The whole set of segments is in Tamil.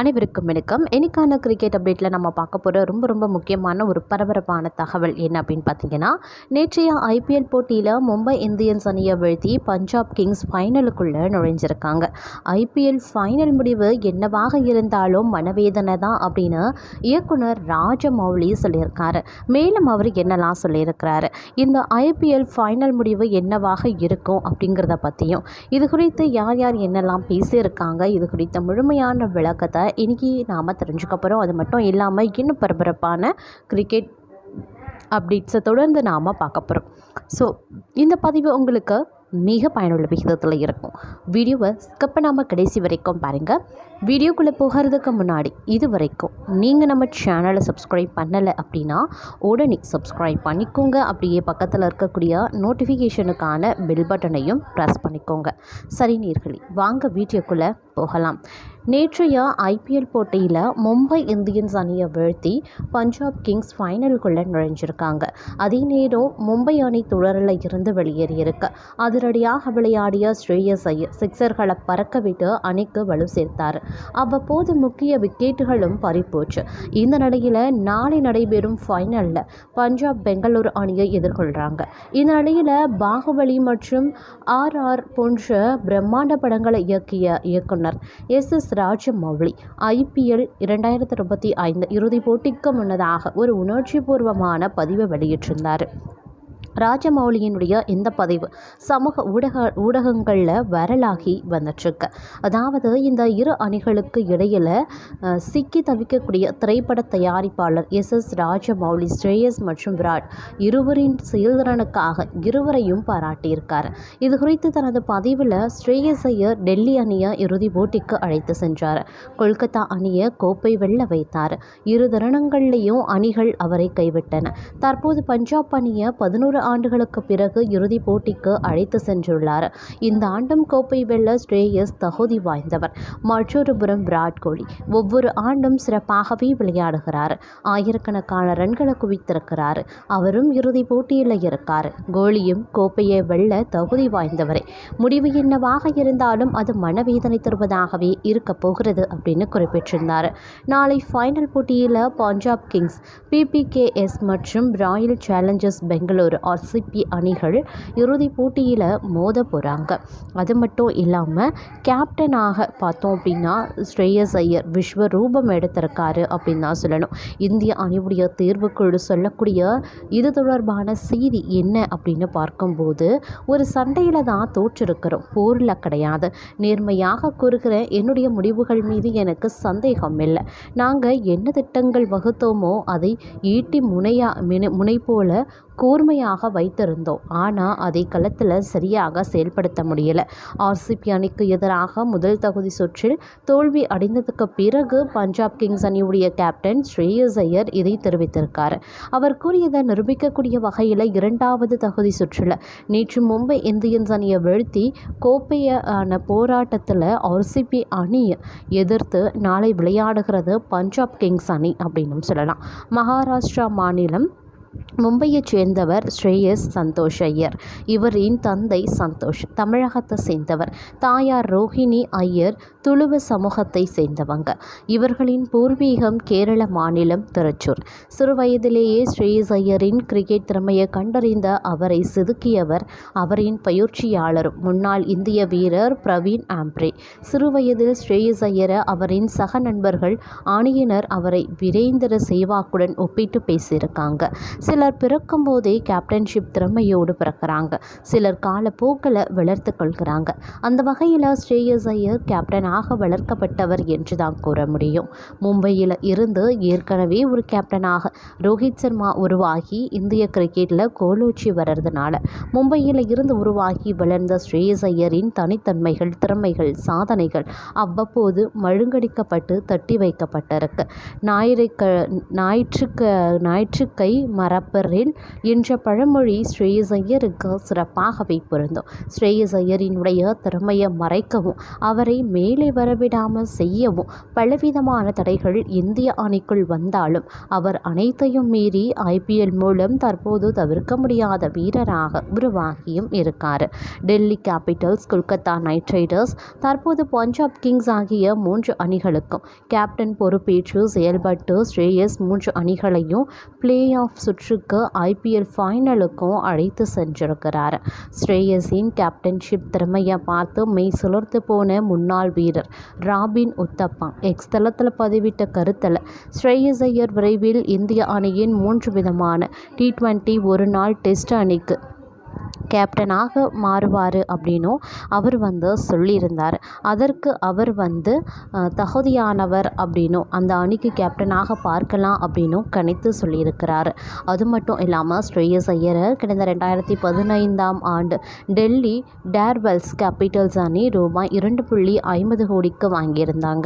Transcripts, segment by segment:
அனைவருக்கும் வணக்கம். இன்னைக்கான கிரிக்கெட் அப்டேட்டில் நம்ம பார்க்க போகிற ரொம்ப முக்கியமான ஒரு பரபரப்பான தகவல் என்ன அப்படின்னு பார்த்தீங்கன்னா, நேற்றைய ஐபிஎல் போட்டியில் மும்பை இந்தியன்ஸ் அணியை வீழ்த்தி பஞ்சாப் கிங்ஸ் ஃபைனலுக்குள்ளே நுழைஞ்சிருக்காங்க. ஐபிஎல் ஃபைனல் முடிவு என்னவாக இருந்தாலும் மனவேதனை தான் அப்படின்னு இயக்குனர் ராஜமௌலி சொல்லியிருக்காரு. மேலும் அவர் என்னெல்லாம் சொல்லியிருக்கிறாரு, இந்த ஐபிஎல் ஃபைனல் முடிவு என்னவாக இருக்கும் அப்படிங்கிறத பற்றியும், இது குறித்து யார் யார் என்னெல்லாம் பேசியிருக்காங்க, இது குறித்த முழுமையான விளக்கத்தை இன்னைக்கு நாம் தெரிஞ்சுக்க போகிறோம். அது மட்டும் இல்லாமல் இன்னும் பரபரப்பான கிரிக்கெட் அப்டேட்ஸை தொடர்ந்து நாம் பார்க்க போகிறோம். ஸோ இந்த பதிவு உங்களுக்கு மிக பயனுள்ள விகிதத்தில் இருக்கும். வீடியோவை ஸ்கிப் பண்ணாமல் கடைசி வரைக்கும் பாருங்கள். வீடியோக்குள்ளே போகிறதுக்கு முன்னாடி இது வரைக்கும் நீங்கள் நம்ம சேனலை சப்ஸ்கிரைப் பண்ணலை அப்படின்னா உடனே சப்ஸ்கிரைப் பண்ணிக்கோங்க. அப்படியே பக்கத்தில் இருக்கக்கூடிய நோட்டிஃபிகேஷனுக்கான பெல் பட்டனையும் ப்ரெஸ் பண்ணிக்கோங்க. சரி நேயர்களே, வாங்க வீடியோக்குள்ளே போகலாம். நேற்றைய ஐபிஎல் போட்டியில் மும்பை இந்தியன்ஸ் அணியை வீழ்த்தி பஞ்சாப் கிங்ஸ் ஃபைனலுக்குள்ளே நுழைஞ்சிருக்காங்க. அதே நேரம் மும்பை அணி தொடரில் இருந்து வெளியேறியிருக்கு. அதிரடியாக விளையாடிய ஸ்ரேயஸ் ஐயர் சிக்ஸர்களை பறக்க விட்டு அணிக்கு வலு சேர்த்தார். அவ்வப்போது முக்கிய விக்கெட்டுகளும் பறிப்போச்சு. இந்த நிலையில் நாளை நடைபெறும் ஃபைனலில் பஞ்சாப் பெங்களூரு அணியை எதிர்கொள்கிறாங்க. இந்த நிலையில் பாகுபலி மற்றும் RR போன்ற பிரம்மாண்ட படங்களை இயக்கிய இயக்குனர் SS ராஜமௌலி IPL 2025 இறுதிப் போட்டிக்கு முன்னதாக ஒரு உணர்ச்சிபூர்வமான பதிவை வெளியிட்டிருந்தார். ராஜமௌலியினுடைய இந்த பதிவு சமூக ஊடகங்களில் வைரலாகி வந்துட்டுருக்கு. அதாவது இந்த இரு அணிகளுக்கு இடையில் சிக்கி தவிக்கக்கூடிய திரைப்பட தயாரிப்பாளர் SS ராஜமௌலி, ஸ்ரேயஸ் மற்றும் விராட் இருவரின் செயல்திறனுக்காக இருவரையும் பாராட்டியிருக்கார். இது குறித்து தனது பதிவில் ஸ்ரேயஸ் ஐயர் டெல்லி அணியை இறுதி போட்டிக்கு அழைத்து சென்றார். கொல்கத்தா அணியை கோப்பை வெல்ல வைத்தார். இரு தருணங்கள்லேயும் அணிகள் அவரை கைவிட்டன. தற்போது பஞ்சாப் அணியை 11 ஆண்டுகளுக்கு பிறகு இறுதிப் போட்டிக்கு அழைத்து சென்றுள்ளார். இந்த ஆண்டும் கோப்பை வெல்ல ஸ்ரேயஸ் தகுதி வாய்ந்தவர். மற்றொரு புறம் விராட் கோலி ஒவ்வொரு ஆண்டும் சிறப்பாகவே விளையாடுகிறார். ஆயிரக்கணக்கான ரன்களை குவித்திருக்கிறார். அவரும் இறுதிப் போட்டியில் இருக்கார். கோலியும் கோப்பையை வெல்ல தகுதி வாய்ந்தவரே. முடிவு என்னவாக இருந்தாலும் அது மனவேதனை தருவதாகவே இருக்க போகிறது அப்படின்னு குறிப்பிட்டிருந்தார். நாளை ஃபைனல் போட்டியில் பஞ்சாப் கிங்ஸ், PPKS மற்றும் ராயல் சேலஞ்சர்ஸ் பெங்களூரு RCB அணிகள் இறுதிப் போட்டியில் மோத போகிறாங்க. அது மட்டும் இல்லாமல் கேப்டனாக பார்த்தோம் அப்படின்னா ஸ்ரேயஸ் ஐயர் விஸ்வரூபம் எடுத்திருக்காரு அப்படின்னு தான் சொல்லணும். இந்திய அணியுடைய தேர்வுக்குழு சொல்லக்கூடிய இது தொடர்பான செய்தி என்ன அப்படின்னு பார்க்கும்போது, ஒரு சண்டையில் தான் தோற்றிருக்கிறோம், போரில் கிடையாது. நேர்மையாக கூறுகிறேன், என்னுடைய முடிவுகள் மீது எனக்கு சந்தேகம் இல்லை. நாங்கள் என்ன திட்டங்கள் வகுத்தோமோ அதை ஈட்டி முனை போல கூர்மையாக வைத்திருந்தோம். ஆனால் அதை களத்தில் சரியாக செயல்படுத்த முடியலை. RCB அணிக்கு எதிராக முதல் தகுதி சுற்றில் தோல்வி அடைந்ததுக்கு பிறகு பஞ்சாப் கிங்ஸ் அணியுடைய கேப்டன் ஸ்ரேயஸ் ஐயர் இதை தெரிவித்திருக்கார். அவர் கூறியதை நிரூபிக்கக்கூடிய வகையில் இரண்டாவது தகுதி சுற்றில் நேற்று மும்பை இந்தியன்ஸ் அணியை வீழ்த்தி கோப்பையான போராட்டத்தில் RCB அணியை எதிர்த்து நாளை விளையாடுகிறது பஞ்சாப் கிங்ஸ் அணி அப்படின்னு சொல்லலாம். மகாராஷ்டிரா மாநிலம் மும்பையைச் சேர்ந்தவர் ஸ்ரேயஸ் சந்தோஷ் ஐயர். இவரின் தந்தை சந்தோஷ் தமிழகத்தை சேர்ந்தவர். தாயார் ரோஹிணி ஐயர் துளுவ சமூகத்தை சேர்ந்தவங்க. இவர்களின் பூர்வீகம் கேரள மாநிலம் திருச்சூர். சிறுவயதிலேயே ஸ்ரேயஸ் ஐயரின் கிரிக்கெட் திறமையை கண்டறிந்த அவரை செதுக்கியவர் அவரின் பயிற்சியாளரும் முன்னாள் இந்திய வீரர் பிரவீன் ஆம்ப்ரே. சிறுவயதில் ஸ்ரேயஸ் ஐயரை அவரின் சக நண்பர்கள் அணியினர் அவரை வீரேந்திர சேவாக்குடன் ஒப்பிட்டு பேசியிருக்காங்க. சிலர் பிறக்கும் போதே கேப்டன்ஷிப் திறமையோடு பிறக்கிறாங்க, சிலர் காலப்போக்கில் வளர்த்து கொள்கிறாங்க. அந்த வகையில் ஸ்ரேயஸ் ஐயர் கேப்டனாக வளர்க்கப்பட்டவர் என்று தான் கூற முடியும். மும்பையில் இருந்து ஏற்கனவே ஒரு கேப்டனாக ரோஹித் சர்மா உருவாகி இந்திய கிரிக்கெட்டில் கோலோச்சி வர்றதுனால மும்பையில் இருந்து உருவாகி வளர்ந்த ஸ்ரேயஸ் ஐயரின் தனித்தன்மைகள், திறமைகள், சாதனைகள் அவ்வப்போது மழுங்கடிக்கப்பட்டு தட்டி வைக்கப்பட்டிருக்கு. ஞாயிற்றுக்கை மற பரப்பரில் என்ற பழமொழி ஸ்ரேயஸ் ஐயருக்கு சிறப்பாகவே பொருந்தும். ஸ்ரேயஸ் ஐயரினுடைய திறமையை மறைக்கவும் அவரை மேலே வரவிடாமல் செய்யவும் பலவிதமான தடைகள் இந்திய அணிக்குள் வந்தாலும் அவர் அனைத்தையும் மீறி ஐபிஎல் மூலம் தற்போது தவிர்க்க முடியாத வீரராக உருவாகியும் இருக்கார். Delhi Capitals, Kolkata night Riders, தற்போது பஞ்சாப் கிங்ஸ் ஆகிய 3 அணிகளுக்கும் கேப்டன் பொறுப்பேற்று செயல்பட்டு ஸ்ரேயஸ் 3 அணிகளையும் பிளே ஆஃப் சுற்றுக்கு ஐபிஎல் ஃபைனலுக்கும் அழைத்து சென்றிருக்கிறார். ஸ்ரேயஸின் கேப்டன்ஷிப் திறமையை பார்த்து மெய் சுழர்த்து போன முன்னாள் வீரர் ராபின் உத்தப்பா எக்ஸ் தளத்தில் பதிவிட்ட கருத்தில் ஸ்ரேயஸ் ஐயர் விரைவில் இந்திய அணியின் 3 விதமான T20 ஒருநாள் டெஸ்ட் அணிக்கு கேப்டனாக மாறுவார் அப்படின்னும் அவர் சொல்லியிருந்தார். அதற்கு அவர் தகுதியானவர் அப்படின்னும் அந்த அணிக்கு கேப்டனாக பார்க்கலாம் அப்படின்னும் கணித்து சொல்லியிருக்கிறார். அது மட்டும் இல்லாமல் ஸ்ரேயஸ் ஐயரை கடந்த 2015ஆம் ஆண்டு டெல்லி டேர்டெவில்ஸ் கேபிட்டல்ஸ் அணி ரூபாய் 2.50 கோடிக்கு வாங்கியிருந்தாங்க.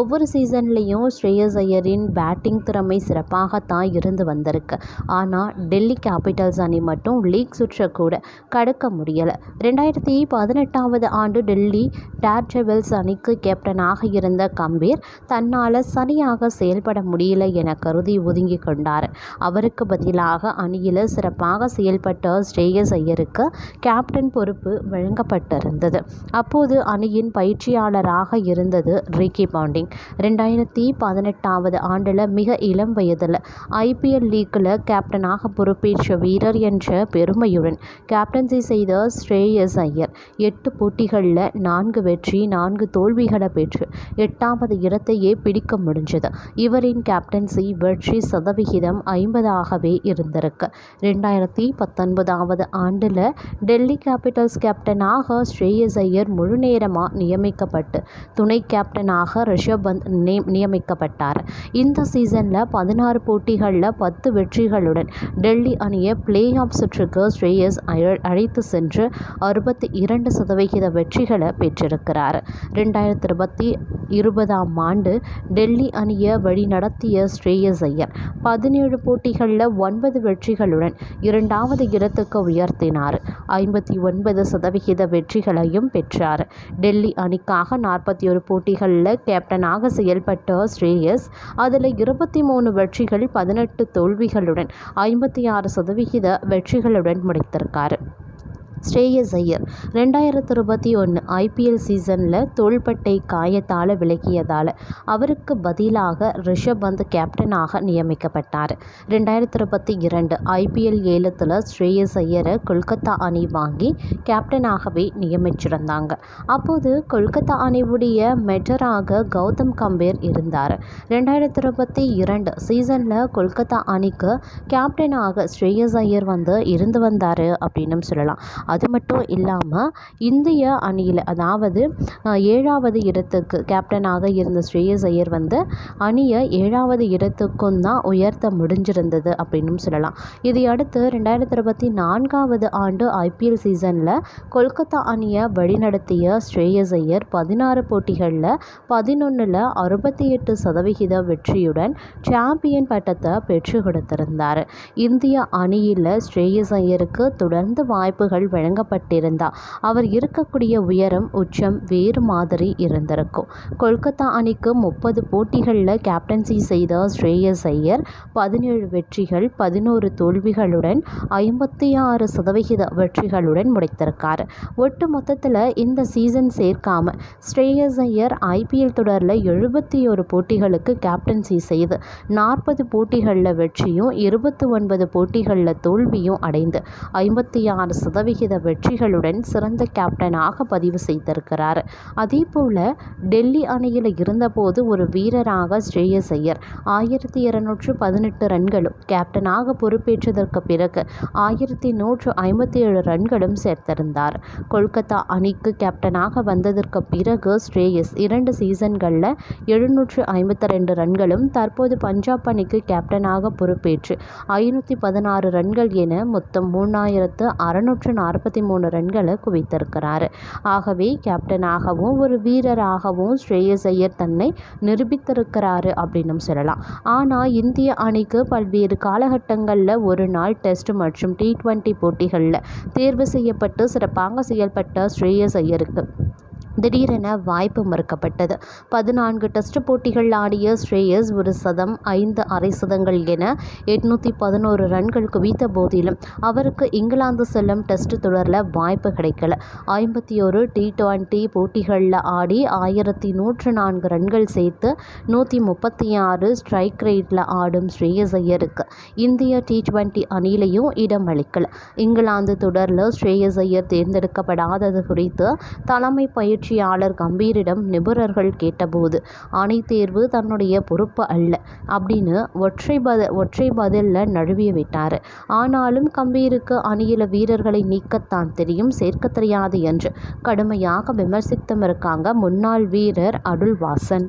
ஒவ்வொரு சீசன்லேயும் ஸ்ரேயஸ் ஐயரின் பேட்டிங் திறமை சிறப்பாகத்தான் இருந்து வந்திருக்கு. ஆனால் டெல்லி கேபிட்டல்ஸ் அணி மட்டும் லீக் சுற்ற கூட கடக்க முடியலை. 2018ஆவது ஆண்டு டெல்லி டேர்டெவில்ஸ் அணிக்கு கேப்டனாக இருந்த கம்பீர் தன்னால் சரியாக செயல்பட முடியல என கருதி ஒதுங்கி கொண்டார். அவருக்கு பதிலாக அணியில் சிறப்பாக செயல்பட்ட ஸ்ரேயஸ் ஐயருக்கு கேப்டன் பொறுப்பு வழங்கப்பட்டிருந்தது. அப்போது அணியின் பயிற்சியாளராக இருந்தது ரிக்கி பாண்டிங். 2018ஆவது ஆண்டில் மிக இளம் வயதில் ஐபிஎல் லீக்கில் கேப்டனாக பொறுப்பேற்ற வீரர் என்ற பெருமையுடன் கேப்டன்சி செய்த ஸ்ரேயஸ் ஐயர் 8 போட்டிகளில் 4 வெற்றி 4 தோல்விகளை பெற்று 8வது இடத்தையே பிடிக்க முடிஞ்சது. இவரின் கேப்டன்சி வெற்றி சதவிகிதம் 50ஆகவே இருந்திருக்கு. 2019ஆவது ஆண்டில் டெல்லி கேபிட்டல்ஸ் கேப்டனாக ஸ்ரேயஸ் ஐயர் முழு நேரமாக நியமிக்கப்பட்டு துணை கேப்டனாக ரிஷப் பந்த் நியமிக்கப்பட்டார். இந்த சீசனில் 16 போட்டிகளில் 10 வெற்றிகளுடன் டெல்லி அணியை பிளே ஆஃப் சுற்றுக்கு ஸ்ரேயஸ் அழைத்து சென்று 62% வெற்றிகளை பெற்றிருக்கிறார். 2020ஆம் ஆண்டு டெல்லி அணியை வழிநடத்திய ஸ்ரேயஸ் ஐயர் 17 போட்டிகளில் 9 வெற்றிகளுடன் 2வது இடத்துக்கு உயர்த்தினார். 59% வெற்றிகளையும் பெற்றார். டெல்லி அணிக்காக 41 போட்டிகளில் கேப்டனாக செயல்பட்ட ஸ்ரேயஸ் அதில் 23 வெற்றிகள் 18 தோல்விகளுடன் 56% வெற்றிகளுடன் முடித்திருக்கார். ஸ்ரேயஸ் ஐயர் 2021 ஐபிஎல் சீசனில் தோள்பட்டை காயத்தால் விலகியதால் அவருக்கு பதிலாக ரிஷப் பந்த் கேப்டனாக நியமிக்கப்பட்டார். 2022 ஐபிஎல் ஏலத்தில் ஸ்ரேயஸ் ஐயரை கொல்கத்தா அணி வாங்கி கேப்டனாகவே நியமிச்சிருந்தாங்க. அப்போது கொல்கத்தா அணியுடைய மெஜராக கௌதம் கம்பீர் இருந்தார். 2022 சீசனில் கொல்கத்தா அணிக்கு கேப்டனாக ஸ்ரேயஸ் ஐயர் இருந்து வந்தார் அப்படின்னு சொல்லலாம். அது மட்டும் இல்லாமல் இந்திய அணியில் அதாவது 7வது இடத்துக்கு கேப்டனாக இருந்த ஸ்ரேயஸ் ஐயர் அணியை 7வது இடத்துக்கும் தான் உயர்த்த முடிஞ்சிருந்தது அப்படின்னு சொல்லலாம். இதையடுத்து 2024ஆவது ஆண்டு ஐபிஎல் சீசனில் கொல்கத்தா அணியை வழிநடத்திய ஸ்ரேயஸ் ஐயர் 16 போட்டிகளில் 11ல் 68% வெற்றியுடன் சாம்பியன் பட்டத்தை பெற்று கொடுத்திருந்தார். இந்திய அணியில் ஸ்ரேயஸ் ஐயருக்கு தொடர்ந்து வாய்ப்புகள் வழங்கப்பட்டிருந்தால் அவர் இருக்கக்கூடிய உயரம் உச்சம் வேறு மாதிரி இருந்திருக்கும். கொல்கத்தா அணிக்கு 30 போட்டிகளில் கேப்டன்சி செய்த ஸ்ரேயஸ் ஐயர் 17 வெற்றிகள் 11 தோல்விகளுடன் 56% வெற்றிகளுடன் முடித்திருக்கார். ஒட்டு மொத்தத்தில் இந்த சீசன் சேர்க்காம ஸ்ரேயஸ் ஐயர் ஐபிஎல் தொடரில் 71 போட்டிகளுக்கு கேப்டன்சி செய்து 40 போட்டிகளில் வெற்றியும் 29 போட்டிகளில் தோல்வியும் அடைந்து 56% வெற்றிகளுடன் சிறந்த கேப்டனாக பதிவு செய்திருக்கிறார். அதேபோல டெல்லி அணியில் இருந்தபோது ஒரு வீரராக ஸ்ரேயஸ் ஐயர் 1218 ரன்களும் கேப்டனாக பொறுப்பேற்றதற்கு பிறகு 1157 ரன்களும் சேர்த்திருந்தார். கொல்கத்தா அணிக்கு கேப்டனாக வந்ததற்கு பிறகு ஸ்ரேயஸ் 2 சீசன்களில் 752 ரன்களும் தற்போது பஞ்சாப் அணிக்கு கேப்டனாக பொறுப்பேற்று 516 ரன்கள் என மொத்தம் 3640 43 ரன்களை குவித்திருக்கிறார். ஆகவே கேப்டனாகவும் ஒரு வீரராகவும் ஸ்ரேயஸ் ஐயர் தன்னை நிரூபித்திருக்கிறாரு அப்படின்னு சொல்லலாம். ஆனால் இந்திய அணிக்கு பல்வேறு காலகட்டங்களில் ஒரு நாள் டெஸ்ட் மற்றும் T20 போட்டிகளில் தேர்வு செய்யப்பட்டு சிறப்பாக செயல்பட்ட ஸ்ரேயஸ் ஐயருக்கு திடீரென வாய்ப்பு மறுக்கப்பட்டது. 14 டெஸ்ட் போட்டிகள் ஆடிய ஸ்ரேயஸ் ஒரு சதம் 5 அரை சதங்கள் என 811 ரன்கள் குவித்த போதிலும் அவருக்கு இங்கிலாந்து செல்லும் டெஸ்ட் தொடரில் வாய்ப்பு கிடைக்கல. 51 T20 போட்டிகளில் ஆடி 1104 ரன்கள் சேர்த்து 136 ஸ்ட்ரைக் ரேட்டில் ஆடும் ஸ்ரேயஸ் ஐயருக்கு இந்திய T20 அணியிலையும் இடம் அளிக்கல. இங்கிலாந்து தொடரில் ஸ்ரேயஸ் ஐயர் தேர்ந்தெடுக்கப்படாதது குறித்து தலைமை பயிற்சியாளர் கம்பீரிடம் நிபுணர்கள் கேட்டபோது அணி தேர்வு தன்னுடைய பொறுப்பு அல்ல அப்படின்னு ஒற்றை பதிலில் நழுவிய விட்டார். ஆனாலும் கம்பீருக்கு அணியில வீரர்களை நீக்கத்தான் தெரியும், சேர்க்க தெரியாது என்று கடுமையாக விமர்சித்தும் இருக்காங்க முன்னாள் வீரர் அதுல் வாசன்.